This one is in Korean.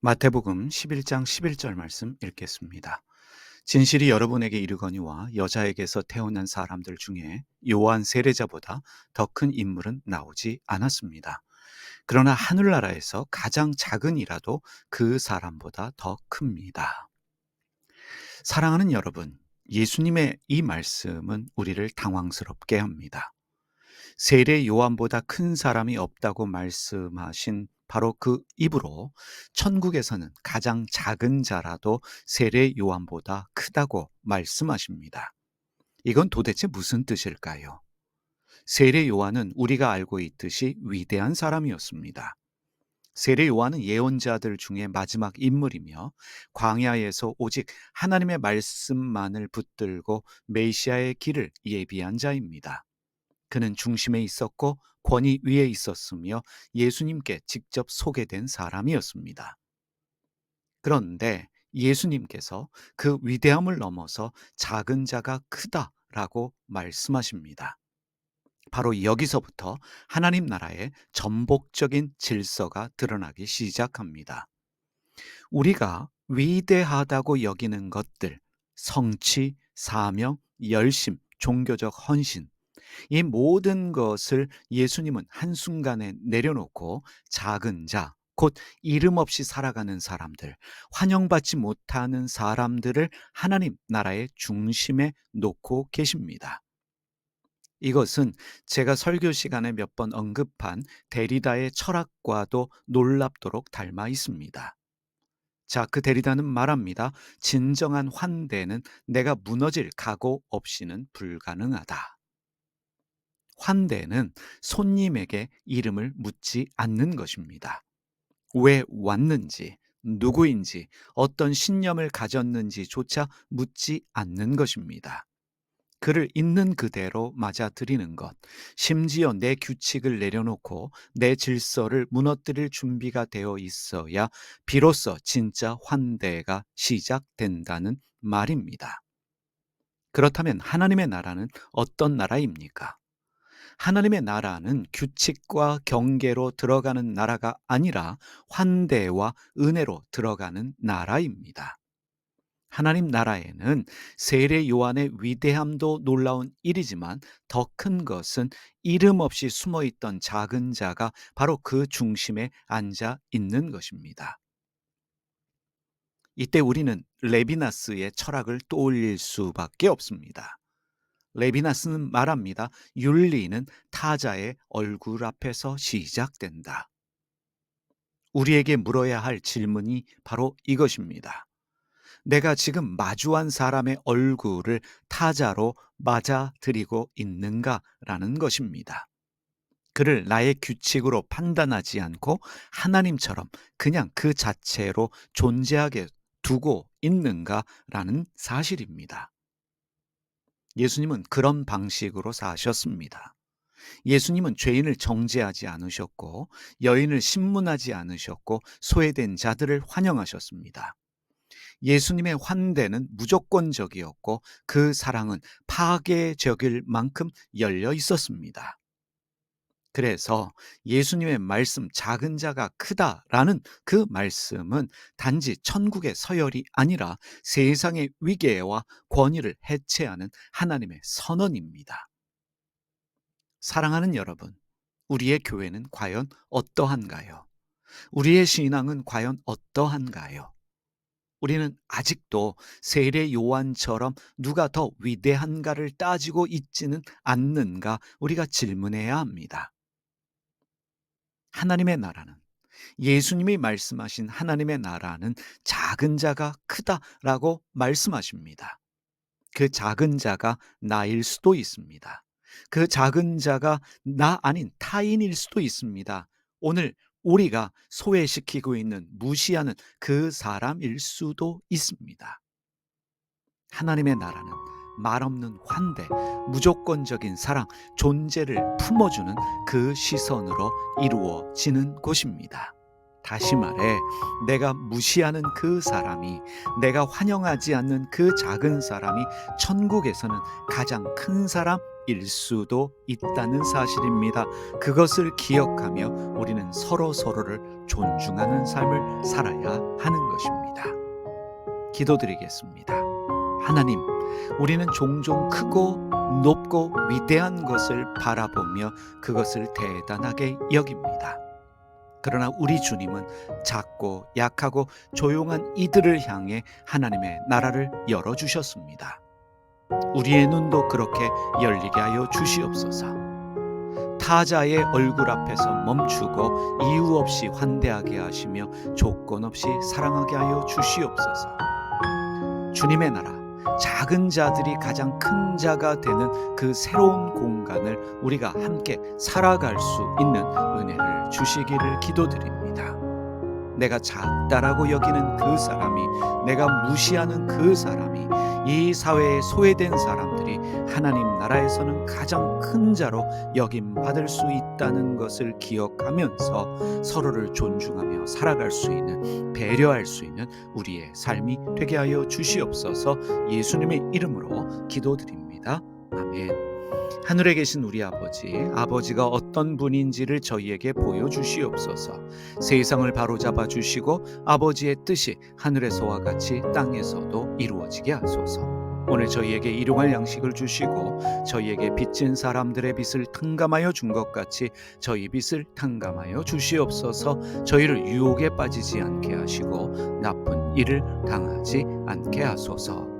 마태복음 11장 11절 말씀 읽겠습니다. 진실이 여러분에게 이르거니와 여자에게서 태어난 사람들 중에 요한 세례자보다 더 큰 인물은 나오지 않았습니다. 그러나 하늘나라에서 가장 작은 이라도 그 사람보다 더 큽니다. 사랑하는 여러분, 예수님의 이 말씀은 우리를 당황스럽게 합니다. 세례 요한보다 큰 사람이 없다고 말씀하신 바로 그 입으로 천국에서는 가장 작은 자라도 세례 요한보다 크다고 말씀하십니다. 이건 도대체 무슨 뜻일까요? 세례 요한은 우리가 알고 있듯이 위대한 사람이었습니다. 세례 요한은 예언자들 중에 마지막 인물이며 광야에서 오직 하나님의 말씀만을 붙들고 메시아의 길을 예비한 자입니다. 그는 중심에 있었고 권위 위에 있었으며 예수님께 직접 소개된 사람이었습니다. 그런데 예수님께서 그 위대함을 넘어서 작은 자가 크다라고 말씀하십니다. 바로 여기서부터 하나님 나라의 전복적인 질서가 드러나기 시작합니다. 우리가 위대하다고 여기는 것들, 성취, 사명, 열심, 종교적 헌신, 이 모든 것을 예수님은 한순간에 내려놓고 작은 자, 곧 이름 없이 살아가는 사람들, 환영받지 못하는 사람들을 하나님 나라의 중심에 놓고 계십니다. 이것은 제가 설교 시간에 몇 번 언급한 데리다의 철학과도 놀랍도록 닮아 있습니다. 자, 그 데리다는 말합니다. 진정한 환대는 내가 무너질 각오 없이는 불가능하다. 환대는 손님에게 이름을 묻지 않는 것입니다. 왜 왔는지, 누구인지, 어떤 신념을 가졌는지조차 묻지 않는 것입니다. 그를 있는 그대로 맞아들이는 것, 심지어 내 규칙을 내려놓고 내 질서를 무너뜨릴 준비가 되어 있어야 비로소 진짜 환대가 시작된다는 말입니다. 그렇다면 하나님의 나라는 어떤 나라입니까? 하나님의 나라는 규칙과 경계로 들어가는 나라가 아니라 환대와 은혜로 들어가는 나라입니다. 하나님 나라에는 세례 요한의 위대함도 놀라운 일이지만 더 큰 것은 이름 없이 숨어 있던 작은 자가 바로 그 중심에 앉아 있는 것입니다. 이때 우리는 레비나스의 철학을 떠올릴 수밖에 없습니다. 레비나스는 말합니다. 윤리는 타자의 얼굴 앞에서 시작된다. 우리에게 물어야 할 질문이 바로 이것입니다. 내가 지금 마주한 사람의 얼굴을 타자로 맞아들이고 있는가라는 것입니다. 그를 나의 규칙으로 판단하지 않고 하나님처럼 그냥 그 자체로 존재하게 두고 있는가라는 사실입니다. 예수님은 그런 방식으로 사셨습니다. 예수님은 죄인을 정죄하지 않으셨고 여인을 신문하지 않으셨고 소외된 자들을 환영하셨습니다. 예수님의 환대는 무조건적이었고 그 사랑은 파괴적일 만큼 열려 있었습니다. 그래서 예수님의 말씀 작은 자가 크다라는 그 말씀은 단지 천국의 서열이 아니라 세상의 위계와 권위를 해체하는 하나님의 선언입니다. 사랑하는 여러분, 우리의 교회는 과연 어떠한가요? 우리의 신앙은 과연 어떠한가요? 우리는 아직도 세례 요한처럼 누가 더 위대한가를 따지고 있지는 않는가 우리가 질문해야 합니다. 하나님의 나라는 예수님이 말씀하신 하나님의 나라는 작은 자가 크다라고 말씀하십니다. 그 작은 자가 나일 수도 있습니다. 그 작은 자가 나 아닌 타인일 수도 있습니다. 오늘 우리가 소외시키고 있는 무시하는 그 사람일 수도 있습니다. 하나님의 나라는 말없는 환대, 무조건적인 사랑, 존재를 품어주는 그 시선으로 이루어지는 곳입니다. 다시 말해, 내가 무시하는 그 사람이, 내가 환영하지 않는 그 작은 사람이 천국에서는 가장 큰 사람일 일 수도 있다는 사실입니다. 그것을 기억하며 우리는 서로서로를 존중하는 삶을 살아야 하는 것입니다. 기도드리겠습니다. 하나님, 우리는 종종 크고 높고 위대한 것을 바라보며 그것을 대단하게 여깁니다. 그러나 우리 주님은 작고 약하고 조용한 이들을 향해 하나님의 나라를 열어주셨습니다. 우리의 눈도 그렇게 열리게 하여 주시옵소서. 타자의 얼굴 앞에서 멈추고 이유 없이 환대하게 하시며 조건 없이 사랑하게 하여 주시옵소서. 주님의 나라, 작은 자들이 가장 큰 자가 되는 그 새로운 공간을 우리가 함께 살아갈 수 있는 은혜를 주시기를 기도드립니다. 내가 작다라고 여기는 그 사람이, 내가 무시하는 그 사람이, 이 사회에 소외된 사람들이 하나님 나라에서는 가장 큰 자로 여김받을 수 있다는 것을 기억하면서 서로를 존중하며 살아갈 수 있는, 배려할 수 있는 우리의 삶이 되게 하여 주시옵소서. 예수님의 이름으로 기도드립니다. 아멘. 하늘에 계신 우리 아버지가 어떤 분인지를 저희에게 보여주시옵소서. 세상을 바로잡아 주시고 아버지의 뜻이 하늘에서와 같이 땅에서도 이루어지게 하소서. 오늘 저희에게 일용할 양식을 주시고 저희에게 빚진 사람들의 빚을 탕감하여 준 것 같이 저희 빚을 탕감하여 주시옵소서. 저희를 유혹에 빠지지 않게 하시고 나쁜 일을 당하지 않게 하소서.